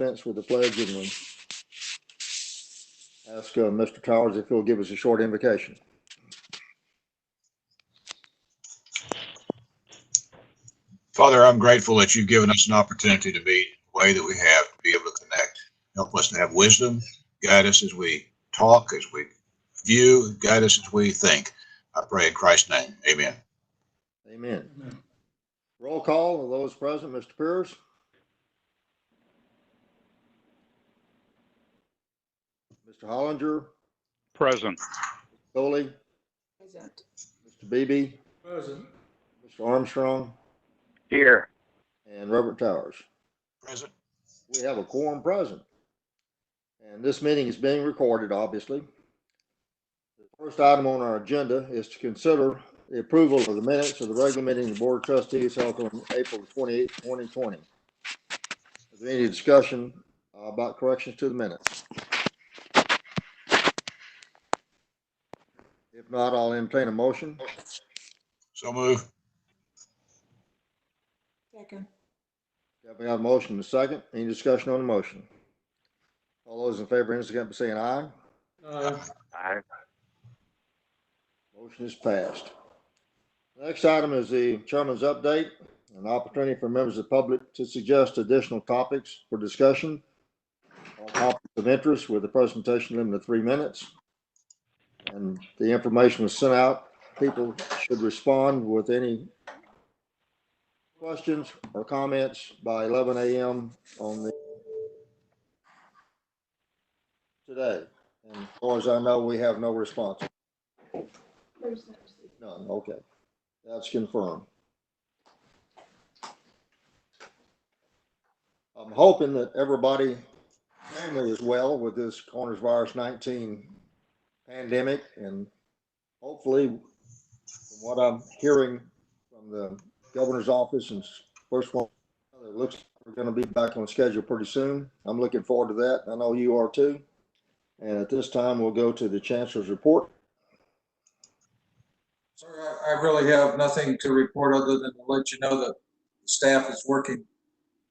dispense with the pledge and we'll ask Mr. Towers if he'll give us a short invocation. Father, I'm grateful that you've given us an opportunity to meet the way that we have, to be able to connect. Help us to have wisdom, guide us as we talk, as we view, guide us as we think. I pray in Christ's name. Amen. Amen. Amen. Roll call of those present. Mr. Pierce. Mr. Hollinger. Present. Mr. Coley. Present. Mr. Beebe. Present. Mr. Armstrong. Here. And Robert Towers. Present. We have a quorum present. And this meeting is being recorded, obviously. The first item on our agenda is to consider the approval of the minutes of the regular meeting of the Board of Trustees held on April 28, 2020. Is there any discussion about corrections to the minutes? If not, I'll entertain a motion. So move. Second. We have a motion and a second. Any discussion on the motion? All those in favor indicate by saying aye. Aye. Motion is passed. The next item is the chairman's update, an opportunity for members of the public to suggest additional topics for discussion on topics of interest with a presentation limit of 3 minutes. And the information was sent out. People should respond with any questions or comments by 11 a.m. on today. And as far as I know, we have no response. None. Okay. That's confirmed. I'm hoping that everybody family is well with this coronavirus 19 pandemic, and hopefully, from what I'm hearing from the governor's office and first one, it looks like we're going to be back on schedule pretty soon. I'm looking forward to that. I know you are too. And at this time, we'll go to the Chancellor's report. Sir, I really have nothing to report other than to let you know that the staff is working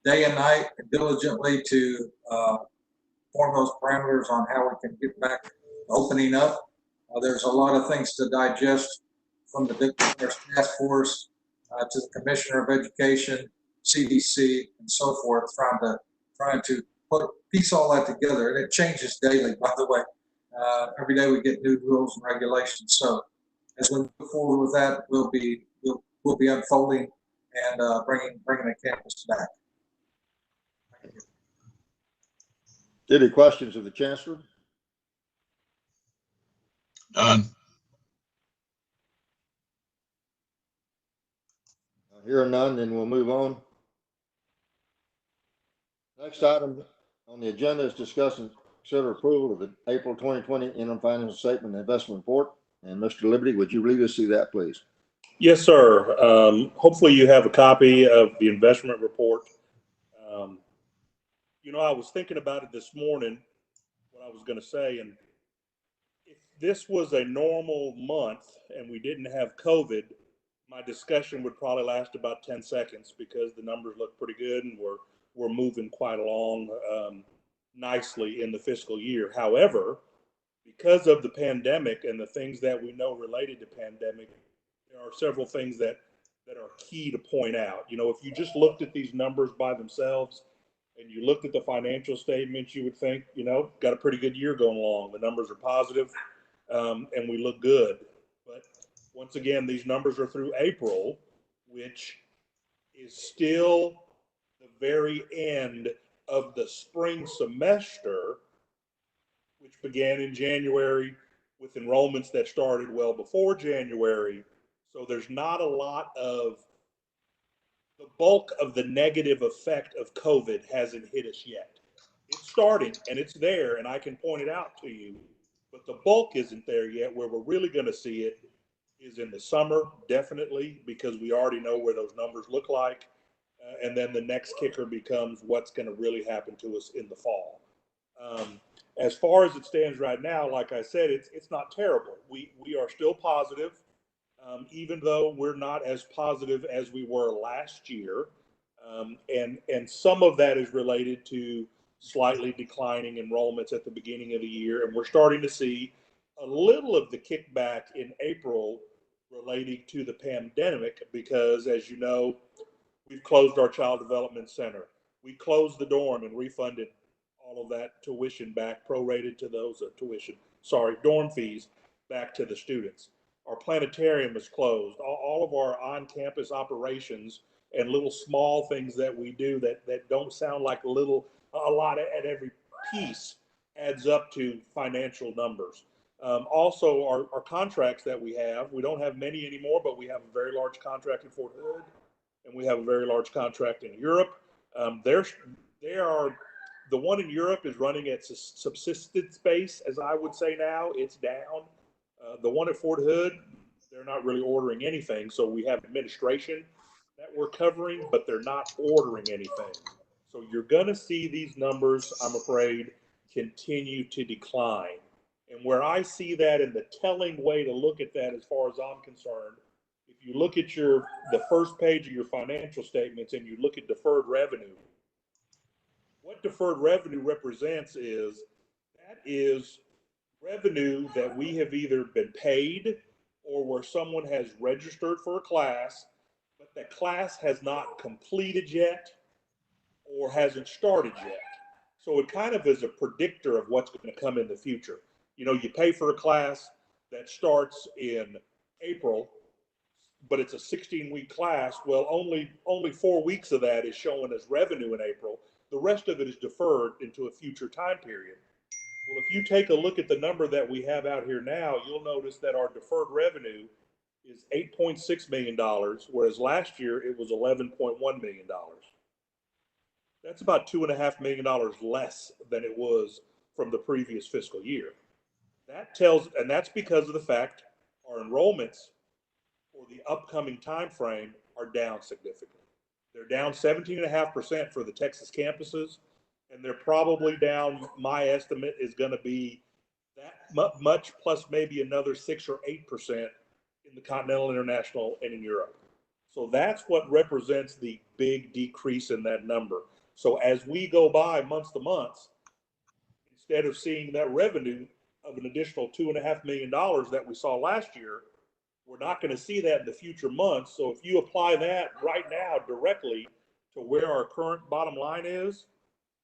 day and night and diligently to form those parameters on how we can get back opening up. There's a lot of things to digest from the governor's task force to the Commissioner of Education, CTC, and so forth, trying to piece all that together. And it changes daily, by the way. Every day we get new rules and regulations. So as we move forward with that, we'll be unfolding and bringing the campus back. Thank you. Any questions of the Chancellor? None. Hearing none, then we'll move on. Next item on the agenda is discuss and consider approval of the April 2020 interim financial statement and investment report. And Mr. Liberty, would you lead us through that, please? Yes, sir. Hopefully you have a copy of the investment report. I was thinking about it this morning, what I was going to say, and if this was a normal month and we didn't have COVID, my discussion would probably last about 10 seconds because the numbers look pretty good and we're moving quite along nicely in the fiscal year. However, because of the pandemic and the things that we know related to pandemic, there are several things that are key to point out. If you just looked at these numbers by themselves and you looked at the financial statements, you would think, got a pretty good year going along. The numbers are positive, and we look good. But once again, these numbers are through April, which is still the very end of the spring semester, which began in January with enrollments that started well before January. So there's not a lot of the bulk of the negative effect of COVID hasn't hit us yet. It's starting and it's there, and I can point it out to you, but the bulk isn't there yet. Where we're really going to see it is in the summer, definitely, because we already know where those numbers look like. And then the next kicker becomes what's going to really happen to us in the fall. As far as it stands right now, like I said, it's not terrible. We are still positive. Even though we're not as positive as we were last year. And some of that is related to slightly declining enrollments at the beginning of the year. And we're starting to see a little of the kickback in April relating to the pandemic because, as you know, we've closed our child development center. We closed the dorm and refunded all of that tuition back, prorated to those dorm fees back to the students. Our planetarium is closed. All of our on-campus operations and little small things that we do that don't sound like a lot at every piece adds up to financial numbers. Also, our contracts that we don't have many anymore, but we have a very large contract in Fort Hood, and we have a very large contract in Europe. The one in Europe is running at subsistence base, as I would say now. It's down. The one at Fort Hood, they're not really ordering anything. So we have administration that we're covering, but they're not ordering anything. So you're going to see these numbers, I'm afraid, continue to decline. And where I see that, and the telling way to look at that as far as I'm concerned, if you look at the first page of your financial statements and you look at deferred revenue, what deferred revenue represents is revenue that we have either been paid or where someone has registered for a class, but that class has not completed yet or hasn't started yet. So it kind of is a predictor of what's going to come in the future. You know, you pay for a class that starts in April, but it's a 16-week class. Well, only 4 weeks of that is showing as revenue in April. The rest of it is deferred into a future time period. Well, if you take a look at the number that we have out here now, you'll notice that our deferred revenue is $8.6 million, whereas last year it was $11.1 million. That's about $2.5 million less than it was from the previous fiscal year. And that's because of the fact our enrollments for the upcoming time frame are down significantly. They're down 17.5% for the Texas campuses, and they're probably down, my estimate is going to be that much plus maybe another 6 or 8% in the Continental, International, and in Europe. So that's what represents the big decrease in that number. So as we go by month to month, instead of seeing that revenue of an additional $2.5 million that we saw last year, we're not going to see that in the future months. So if you apply that right now directly to where our current bottom line is,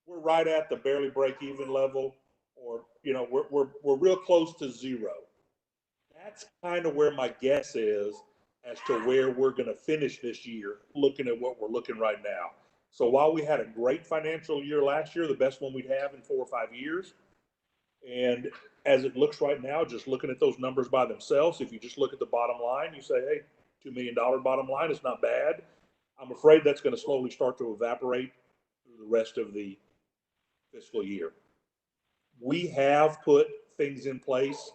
we're right at the barely break even level, or, you know, we're real close to zero. That's kind of where my guess is as to where we're going to finish this year, looking at what we're looking right now. So while we had a great financial year last year, the best one we'd have in 4 or 5 years, and as it looks right now, just looking at those numbers by themselves, if you just look at the bottom line, you say, hey, $2 million bottom line is not bad. I'm afraid that's going to slowly start to evaporate through the rest of the fiscal year. We have put things in place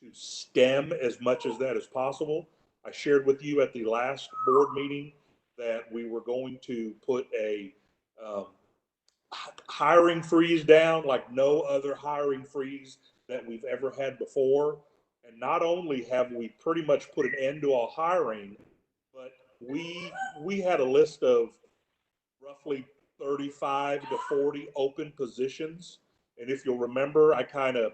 to stem as much as that as possible. I shared with you at the last board meeting that we were going to put a hiring freeze down like no other hiring freeze that we've ever had before. And not only have we pretty much put an end to all hiring, but we had a list of roughly 35 to 40 open positions. And if you'll remember, I kind of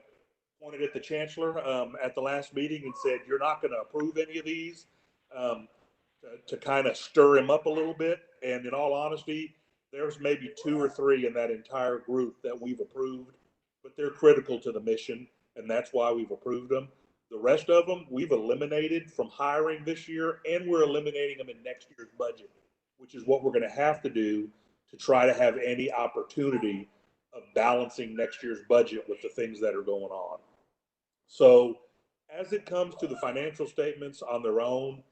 pointed at the Chancellor at the last meeting and said, you're not going to approve any of these, to kind of stir him up a little bit. And in all honesty, there's maybe 2 or 3 in that entire group that we've approved, but they're critical to the mission, and that's why we've approved them. The rest of them we've eliminated from hiring this year, and we're eliminating them in next year's budget, which is what we're going to have to do to try to have any opportunity of balancing next year's budget with the things that are going on. So as it comes to the financial statements on their own,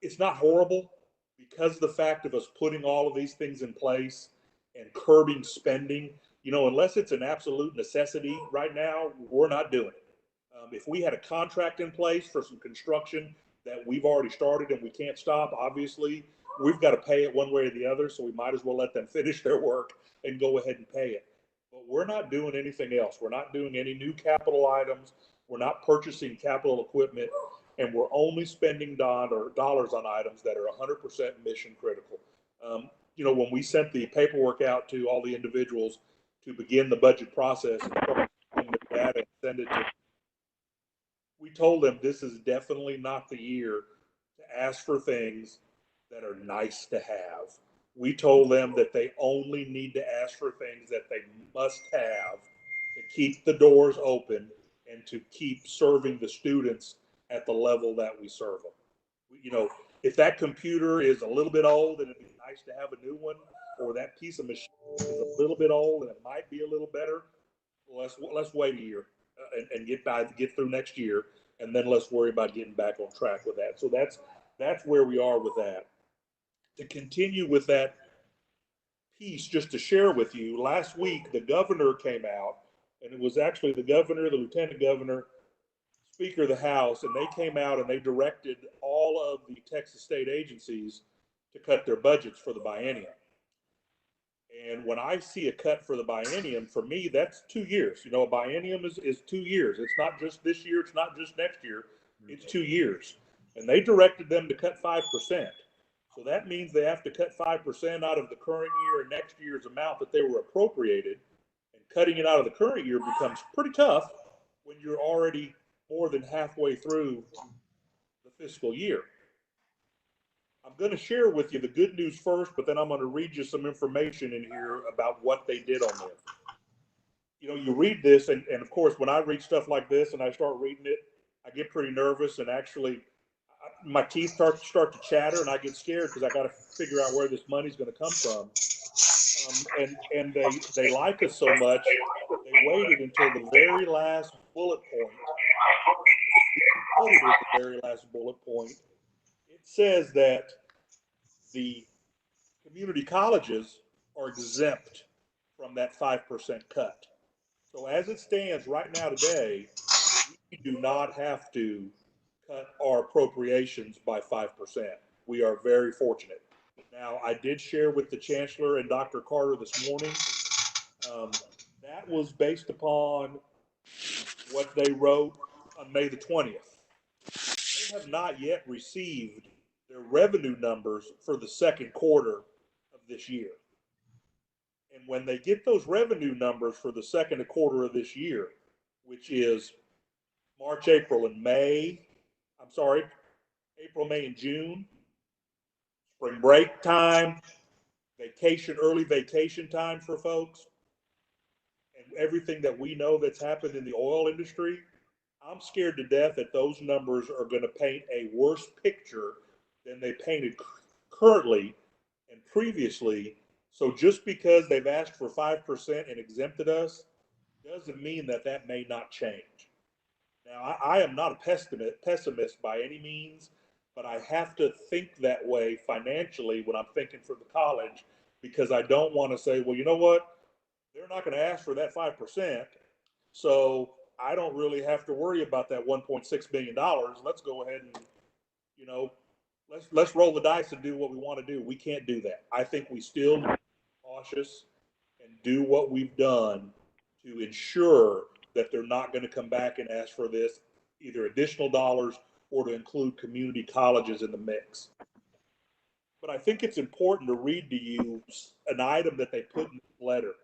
it's not horrible, because of the fact of us putting all of these things in place and curbing spending. You know, unless it's an absolute necessity right now, we're not doing it. If we had a contract in place for some construction that we've already started and we can't stop, obviously, we've got to pay it one way or the other, so we might as well let them finish their work and go ahead and pay it. But we're not doing anything else. We're not doing any new capital items. We're not purchasing capital equipment, and we're only spending dollars on items that are 100% mission critical. when we sent the paperwork out to all the individuals to begin the budget process and start pulling the data and send it to, we told them this is definitely not the year to ask for things that are nice to have. We told them that they only need to ask for things that they must have to keep the doors open and to keep serving the students at the level that we serve them. If that computer is a little bit old and it'd be nice to have a new one, or that piece of machine is a little bit old and it might be a little better, let's wait a year and get through next year, and then let's worry about getting back on track with that. So that's where we are with that. To continue with that piece, just to share with you, last week the governor came out, and it was actually the governor, the lieutenant governor, Speaker of the House, and they came out and they directed all of the Texas state agencies to cut their budgets for the biennium. And when I see a cut for the biennium, for me, that's 2 years. A biennium is 2 years. It's not just this year. It's not just next year. It's 2 years. And they directed them to cut 5%. So that means they have to cut 5% out of the current year and next year's amount that they were appropriated. And cutting it out of the current year becomes pretty tough when you're already more than halfway through the fiscal year. I'm going to share with you the good news first, but then I'm going to read you some information in here about what they did on this. You read this, and of course, when I read stuff like this and I start reading it, I get pretty nervous, and actually my teeth start to chatter, and I get scared because I got to figure out where this money's going to come from. And they like us so much, they waited until the very last bullet point. Put it at the very last bullet point. It says that the community colleges are exempt from that 5% cut. So as it stands right now today, we do not have to cut our appropriations by 5%. We are very fortunate. Now, I did share with the Chancellor and Dr. Carter this morning. That was based upon what they wrote on May the 20th. They have not yet received their revenue numbers for the second quarter of this year. And when they get those revenue numbers for the second quarter of this year, which is March, April, and May, April, May, and June, spring break time, early vacation time for folks, and everything that we know that's happened in the oil industry, I'm scared to death that those numbers are going to paint a worse picture than they painted currently and previously. So just because they've asked for 5% and exempted us doesn't mean that may not change. Now, I am not a pessimist by any means, but I have to think that way financially when I'm thinking for the college, because I don't want to say, well, you know what? They're not going to ask for that 5%. So I don't really have to worry about that $1.6 billion. Let's go ahead and, let's roll the dice and do what we want to do. We can't do that. I think we still need to be cautious and do what we've done to ensure that they're not going to come back and ask for this, either additional dollars or to include community colleges in the mix. But I think it's important to read to you an item that they put in the letter.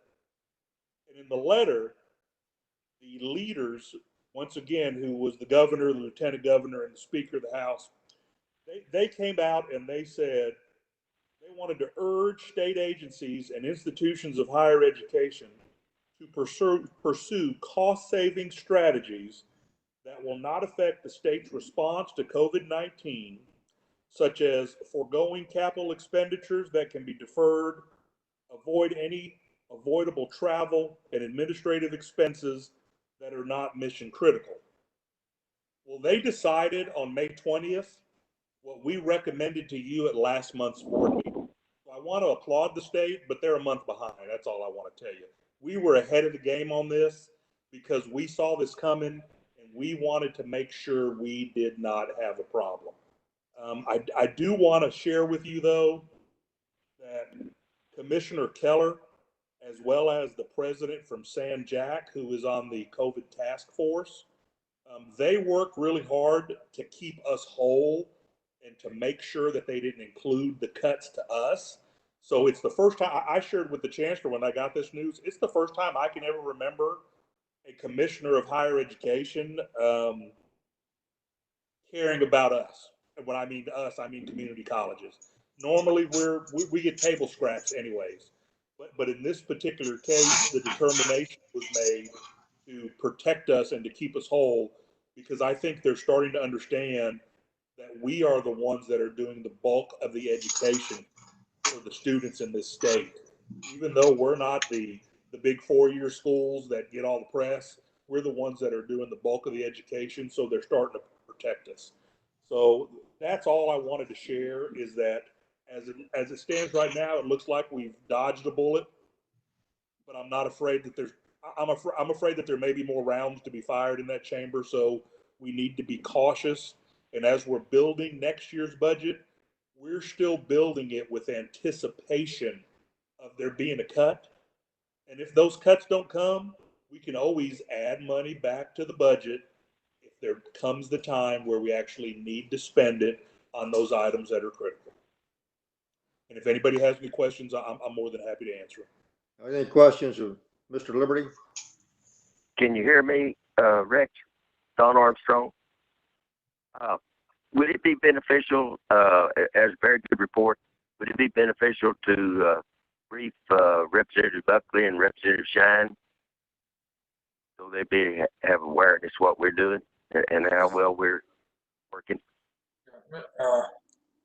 And in the letter, the leaders, once again, who was the governor, the lieutenant governor, and the Speaker of the House, they came out and they said they wanted to urge state agencies and institutions of higher education to pursue cost-saving strategies that will not affect the state's response to COVID-19, such as foregoing capital expenditures that can be deferred, avoid any avoidable travel and administrative expenses that are not mission critical. Well, they decided on May 20th what we recommended to you at last month's board meeting. So I want to applaud the state, but they're a month behind. That's all I want to tell you. We were ahead of the game on this because we saw this coming and we wanted to make sure we did not have a problem. I do want to share with you, though, that Commissioner Keller, as well as the president from San Jack, who is on the COVID task force, they worked really hard to keep us whole and to make sure that they didn't include the cuts to us. So it's the first time I shared with the Chancellor when I got this news. It's the first time I can ever remember a commissioner of higher education caring about us. And when I mean us, I mean community colleges. Normally we get table scraps anyways. But in this particular case, the determination was made to protect us and to keep us whole, because I think they're starting to understand that we are the ones that are doing the bulk of the education for the students in this state. Even though we're not the big 4-year schools that get all the press, we're the ones that are doing the bulk of the education, so they're starting to protect us. So that's all I wanted to share, is that as it stands right now, it looks like we've dodged a bullet, but I'm not afraid that I'm afraid that there may be more rounds to be fired in that chamber. So we need to be cautious. And as we're building next year's budget, we're still building it with anticipation of there being a cut. And if those cuts don't come, we can always add money back to the budget if there comes the time where we actually need to spend it on those items that are critical. And if anybody has any questions, I'm more than happy to answer them. Any questions of Mr. Liberty? Can you hear me, Rex? Don Armstrong? Would it be beneficial, as a very good report, would it be beneficial to brief Representative Buckley and Representative Shine so they have awareness what we're doing and how well we're working?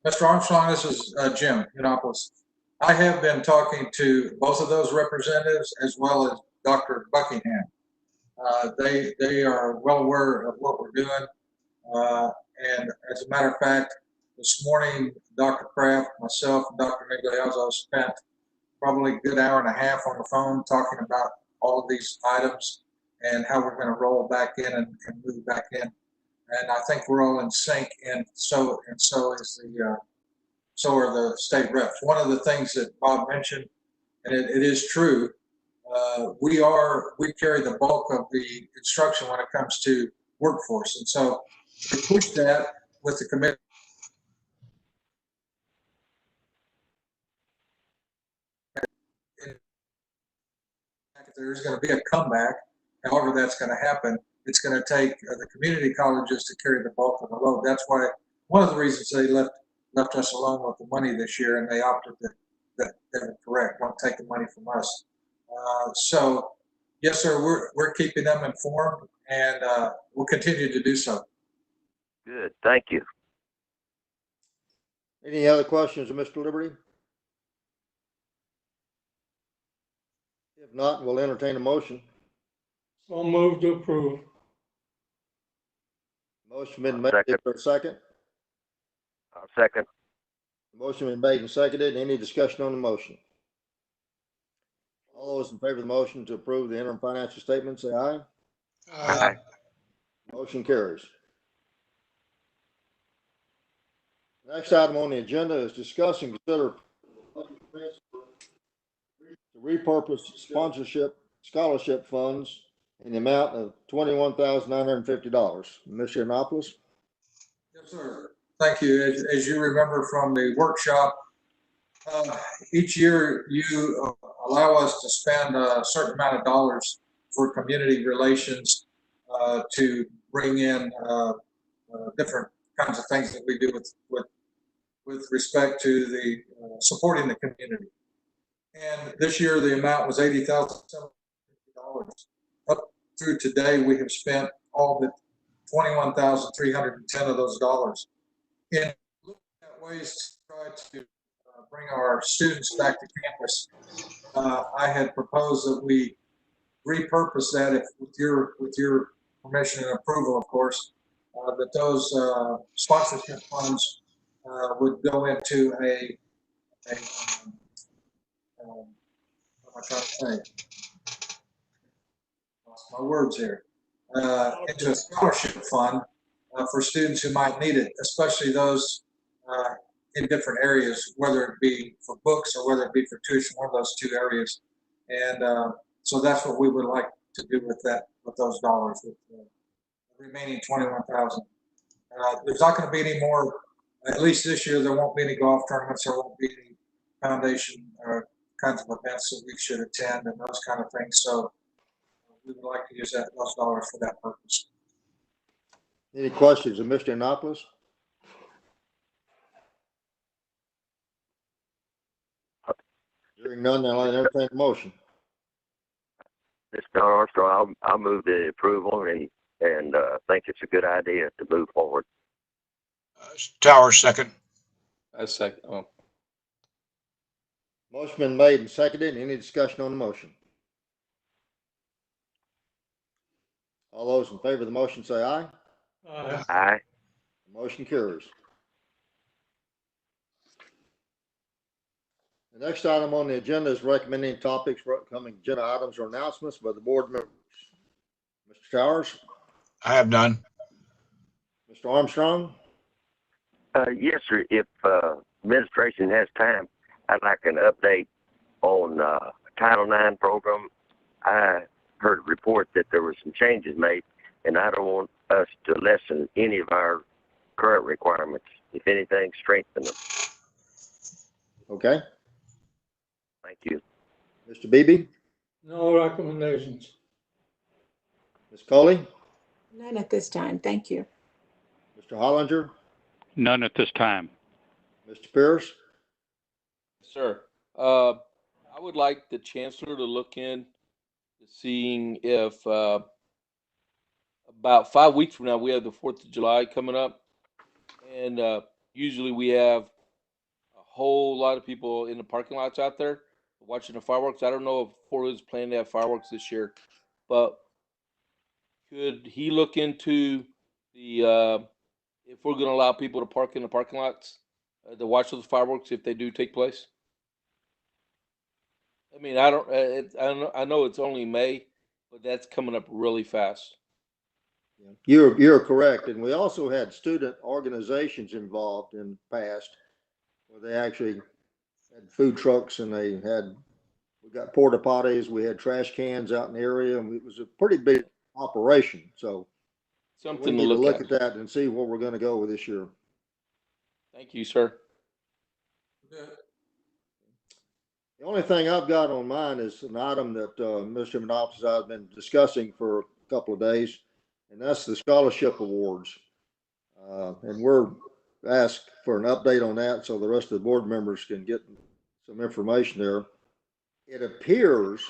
Mr. Armstrong, this is Jim Yiannopoulos. I have been talking to both of those representatives as well as Dr. Buckingham. They are well aware of what we're doing. And as a matter of fact, this morning, Dr. Kraft, myself, and Dr. Migliazzo spent probably a good hour and a half on the phone talking about all of these items and how we're going to roll back in and move back in. And I think we're all in sync, and so are the state reps. One of the things that Bob mentioned, and it is true, we carry the bulk of the instruction when it comes to workforce, and so we push that with the committee. If there's going to be a comeback, however that's going to happen, it's going to take the community colleges to carry the bulk of the load. That's why one of the reasons they left us alone with the money this year, and they opted that they were correct. Don't take the money from us. So, yes, sir, we're keeping them informed, and we'll continue to do so. Good, thank you. Any other questions of Mr. Liberty? If not, we'll entertain a motion. So moved to approve. Motion been made for a second. Second. Motion been made and seconded. Any discussion on the motion? All those in favor of the motion to approve the interim financial statement, say aye. Aye. Motion carries. Next item on the agenda is discuss and consider to repurpose sponsorship scholarship funds in the amount of $21,950. Mr. Yiannopoulos. Yes, sir. Thank you. As you remember from the workshop, each year you allow us to spend a certain amount of dollars for community relations to bring in different kinds of things that we do with respect to the supporting the community. And this year the amount was $80,750. Up through today, we have spent all but $21,310 of those dollars. In looking at ways to try to bring our students back to campus, I had proposed that we repurpose that, if with your permission and approval, of course, that those sponsorship funds would go into what am I trying to say? Lost my words here. Into a scholarship fund for students who might need it, especially those in different areas, whether it be for books or whether it be for tuition, one of those two areas. And so that's what we would like to do with those dollars, with the remaining 21,000. There's not going to be any more, at least this year, there won't be any golf tournaments, there won't be any foundation kinds of events that we should attend and those kind of things. So we would like to use those dollars for that purpose. Any questions of Mr. Anopoulos? Hearing none, I'll entertain the motion. Mr. Armstrong, I'll move the approval and think it's a good idea to move forward. Towers, second. I second. Oh, Motion been made and seconded. Any discussion on the motion? All those in favor of the motion say aye. Aye. Aye. Motion carries. The next item on the agenda is recommending topics for upcoming agenda items or announcements by the board members. Mr. Towers, I have none. Mr. Armstrong, Yes, sir. If administration has time, I'd like an update on Title IX program. I heard a report that there were some changes made, and I don't want us to lessen any of our current requirements. If anything, strengthen them. okay. Thank you. Mr. Beebe, No recommendations. Ms. Coley, None at this time. Thank you. Mr. Hollinger, None at this time. Mr. Pierce, sir. I would like the Chancellor to look in to seeing if about 5 weeks from now we have the 4th of July coming up, and usually we have a whole lot of people in the parking lots out there watching the fireworks. I don't know if Fort Hood's planning to have fireworks this year, but could he look into the if we're going to allow people to park in the parking lots to watch those fireworks if they do take place? I mean, I know it's only May, but that's coming up really fast. you're correct. And we also had student organizations involved in the past where they actually had food trucks and we got porta potties, we had trash cans out in the area, and it was a pretty big operation. So we Something need to to look look at. at that and see where we're going to go with this year. Thank you, sir. Good. The only thing I've got on mine is an item that Mr. Manopoulos and I have been discussing for a couple of days, and that's the scholarship awards. And we're asked for an update on that so the rest of the board members can get some information there. It appears,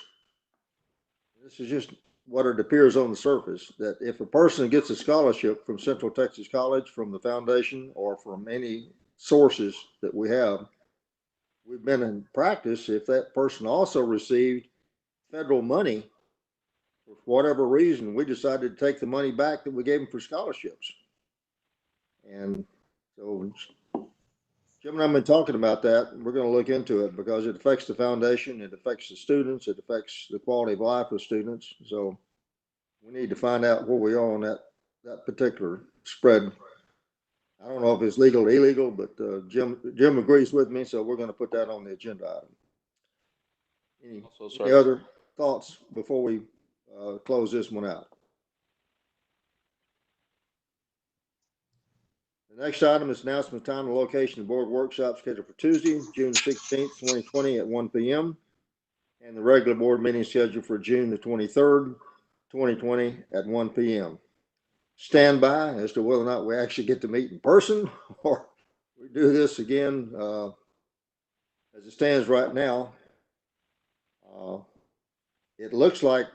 this is just what it appears on the surface, that if a person gets a scholarship from Central Texas College, from the foundation, or from any sources that we have, we've been in practice, if that person also received federal money, for whatever reason, we decided to take the money back that we gave them for scholarships. And so Jim and I have been talking about that. We're going to look into it because it affects the foundation, it affects the students, it affects the quality of life of students. So we need to find out where we are on that particular spread. I don't know if it's legal or illegal, but Jim agrees with me, so we're going to put that on the agenda item. Any other thoughts before we close this one out? The next item is announcement of time and location of board workshop scheduled for Tuesday, June 16th, 2020 at 1 p.m. and the regular board meeting scheduled for June the 23rd, 2020 at 1 p.m. Stand by as to whether or not we actually get to meet in person or we do this again. As it stands right now, it looks like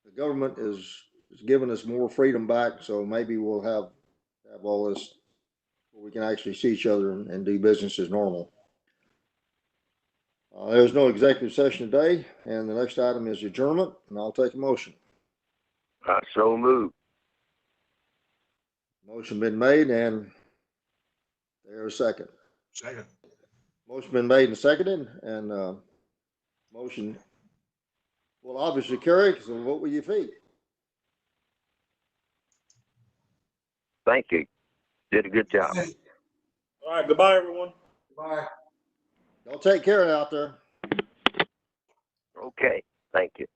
the government is giving us more freedom back, so maybe we'll have all this where we can actually see each other and do business as normal. There's no executive session today, and the next item is adjournment, and I'll take a motion. So moved. Motion been made, and there's a second. Second. Motion been made and seconded, and motion will obviously carry, because we'll vote with your feet. Thank you. Did a good job. All right, goodbye, everyone. Bye. Y'all take care out there. Okay. Thank you.